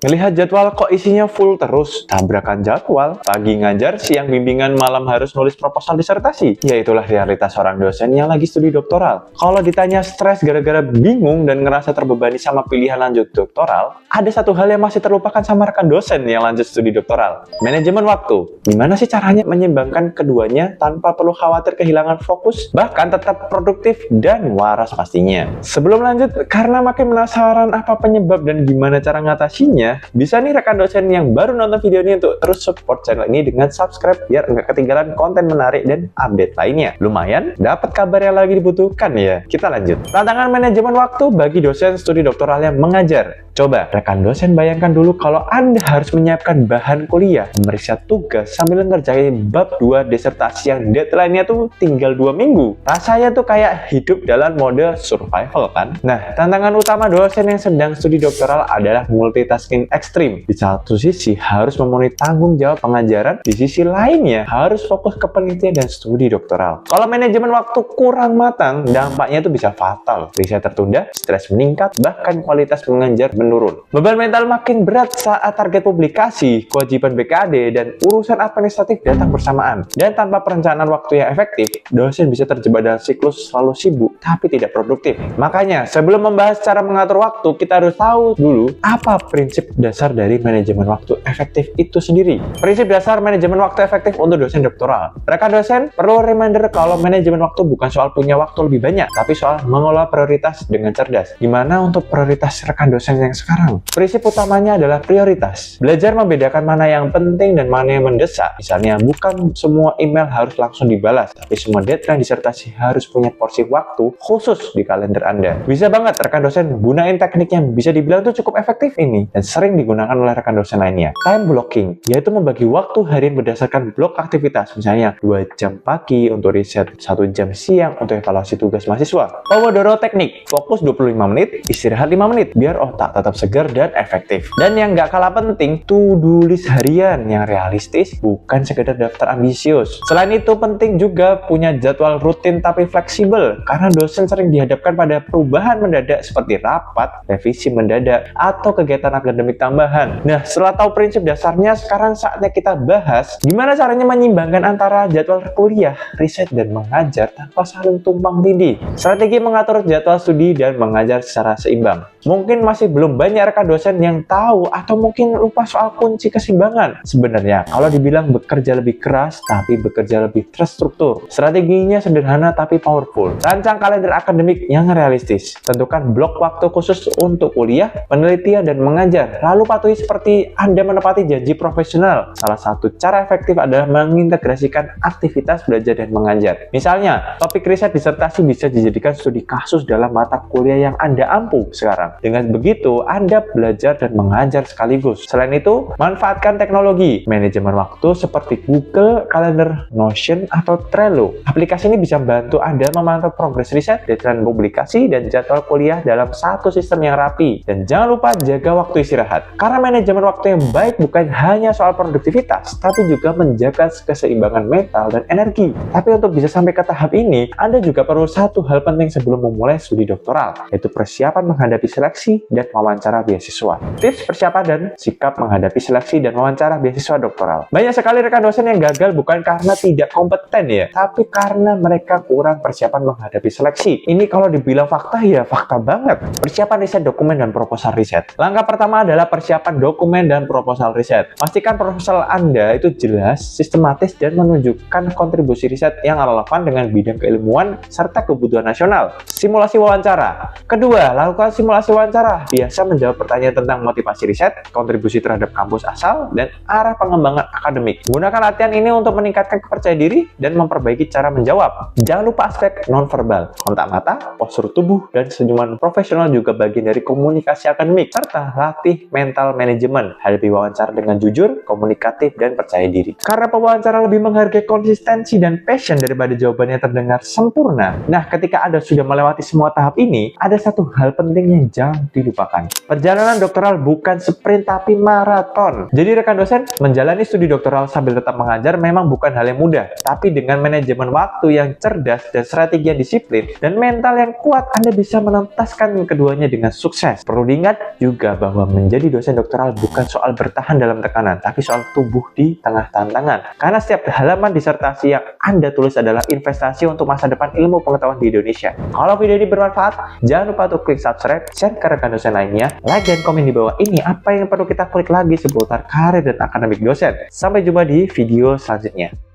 Ngelihat jadwal kok isinya full terus, tabrakan jadwal, pagi ngajar, siang bimbingan, malam harus nulis proposal disertasi. Ya itulah realitas seorang dosen yang lagi studi doktoral. Kalau ditanya stres gara-gara bingung dan ngerasa terbebani sama pilihan lanjut doktoral, ada satu hal yang masih terlupakan sama rekan dosen yang lanjut studi doktoral. Manajemen waktu. Gimana sih caranya menyeimbangkan keduanya tanpa perlu khawatir kehilangan fokus, bahkan tetap produktif dan waras pastinya. Sebelum lanjut, karena makin penasaran apa penyebab dan gimana cara ngatasinya, bisa nih rekan dosen yang baru nonton video ini untuk terus support channel ini dengan subscribe biar nggak ketinggalan konten menarik dan update lainnya. Lumayan, dapat kabar yang lagi dibutuhkan ya. Kita lanjut. Tantangan manajemen waktu bagi dosen studi doktoral yang mengajar. Coba rekan dosen bayangkan dulu kalau Anda harus menyiapkan bahan kuliah, memeriksa tugas sambil ngerjain bab 2 disertasi yang deadline-nya tuh tinggal 2 minggu. Rasanya tuh kayak hidup dalam mode survival kan? Nah, tantangan utama dosen yang sedang studi doktoral adalah multitasking ekstrim. Di satu sisi harus memenuhi tanggung jawab pengajaran, di sisi lainnya harus fokus ke penelitian dan studi doktoral. Kalau manajemen waktu kurang matang, dampaknya itu bisa fatal. Riset tertunda, stres meningkat, bahkan kualitas mengajar menurun. Beban mental makin berat saat target publikasi, kewajiban BKD, dan urusan administratif datang bersamaan. Dan tanpa perencanaan waktu yang efektif, dosen bisa terjebak dalam siklus selalu sibuk tapi tidak produktif. Makanya, sebelum membahas cara mengatur waktu, kita harus tahu dulu apa prinsip dasar dari manajemen waktu efektif itu sendiri. Prinsip dasar manajemen waktu efektif untuk dosen doktoral. Rekan dosen perlu reminder kalau manajemen waktu bukan soal punya waktu lebih banyak, tapi soal mengelola prioritas dengan cerdas. Gimana untuk prioritas rekan dosen yang sekarang? Prinsip utamanya adalah prioritas. Belajar membedakan mana yang penting dan mana yang mendesak. Misalnya, bukan semua email harus langsung dibalas, tapi semua deadline disertasi harus punya porsi waktu khusus di kalender Anda. Bisa banget rekan dosen gunain teknik yang bisa dibilang tuh cukup efektif ini dan sering digunakan oleh rekan dosen lainnya. Time blocking, yaitu membagi waktu harian berdasarkan blok aktivitas. Misalnya, 2 jam pagi untuk riset, 1 jam siang untuk evaluasi tugas mahasiswa. Pomodoro teknik, fokus 25 menit, istirahat 5 menit, biar otak tetap segar dan efektif. Dan yang nggak kalah penting, to-do list harian yang realistis, bukan sekedar daftar ambisius. Selain itu, penting juga punya jadwal rutin tapi fleksibel, karena dosen sering dihadapkan pada perubahan mendadak seperti rapat, revisi mendadak, atau kegiatan akademik tambahan. Nah, setelah tahu prinsip dasarnya, sekarang saatnya kita bahas gimana caranya menyimbangkan antara jadwal kuliah, riset, dan mengajar tanpa saling tumpang tindih. Strategi mengatur jadwal studi dan mengajar secara seimbang. Mungkin masih belum banyak rekan dosen yang tahu atau mungkin lupa soal kunci keseimbangan. Sebenarnya, kalau dibilang bekerja lebih keras tapi bekerja lebih terstruktur. Strateginya sederhana tapi powerful. Rancang kalender akademik yang realistis. Tentukan blok waktu khusus untuk kuliah, penelitian, dan mengajar. Lalu patuhi seperti Anda menepati janji profesional. Salah satu cara efektif adalah mengintegrasikan aktivitas belajar dan mengajar. Misalnya, topik riset disertasi bisa dijadikan studi kasus dalam mata kuliah yang Anda ampu sekarang. Dengan begitu, Anda belajar dan mengajar sekaligus. Selain itu, manfaatkan teknologi manajemen waktu seperti Google Calendar, Notion, atau Trello. Aplikasi ini bisa membantu Anda memantau progres riset, deadline publikasi, dan jadwal kuliah dalam satu sistem yang rapi. Dan jangan lupa jaga waktu istirahat. Karena manajemen waktu yang baik bukan hanya soal produktivitas, tapi juga menjaga keseimbangan mental dan energi. Tapi untuk bisa sampai ke tahap ini, Anda juga perlu satu hal penting sebelum memulai studi doktoral, yaitu persiapan menghadapi seleksi dan wawancara beasiswa. Tips persiapan dan sikap menghadapi seleksi dan wawancara beasiswa doktoral. Banyak sekali rekan dosen yang gagal bukan karena tidak kompeten ya, tapi karena mereka kurang persiapan menghadapi seleksi. Ini kalau dibilang fakta ya fakta banget. Persiapan riset dokumen dan proposal riset. Langkah pertama adalah persiapan dokumen dan proposal riset. Pastikan proposal Anda itu jelas, sistematis, dan menunjukkan kontribusi riset yang relevan dengan bidang keilmuan serta kebutuhan nasional. Simulasi wawancara. Kedua, lakukan simulasi wawancara. Biasa menjawab pertanyaan tentang motivasi riset, kontribusi terhadap kampus asal, dan arah pengembangan akademik. Gunakan latihan ini untuk meningkatkan kepercayaan diri dan memperbaiki cara menjawab. Jangan lupa aspek nonverbal. Kontak mata, postur tubuh, dan senyuman profesional juga bagian dari komunikasi akademik. Serta latih mental manajemen. Hadapi wawancara dengan jujur, komunikatif, dan percaya diri. Karena pewawancara lebih menghargai konsistensi dan passion daripada jawabannya terdengar sempurna. Nah, ketika Anda sudah melewati semua tahap ini, ada satu hal penting yang jangan dilupakan. Perjalanan doktoral bukan sprint tapi maraton. Jadi rekan dosen, menjalani studi doktoral sambil tetap mengajar memang bukan hal yang mudah. Tapi dengan manajemen waktu yang cerdas dan strategi yang disiplin dan mental yang kuat, Anda bisa menuntaskan keduanya dengan sukses. Perlu diingat juga bahwa menjadi dosen doktoral bukan soal bertahan dalam tekanan, tapi soal tumbuh di tengah tantangan. Karena setiap halaman disertasi yang Anda tulis adalah investasi untuk masa depan ilmu pengetahuan di Indonesia. Kalau video ini bermanfaat, jangan lupa untuk klik subscribe, share ke rekan dosen lainnya, like dan komen di bawah ini apa yang perlu kita klik lagi seputar karir dan akademik dosen. Sampai jumpa di video selanjutnya.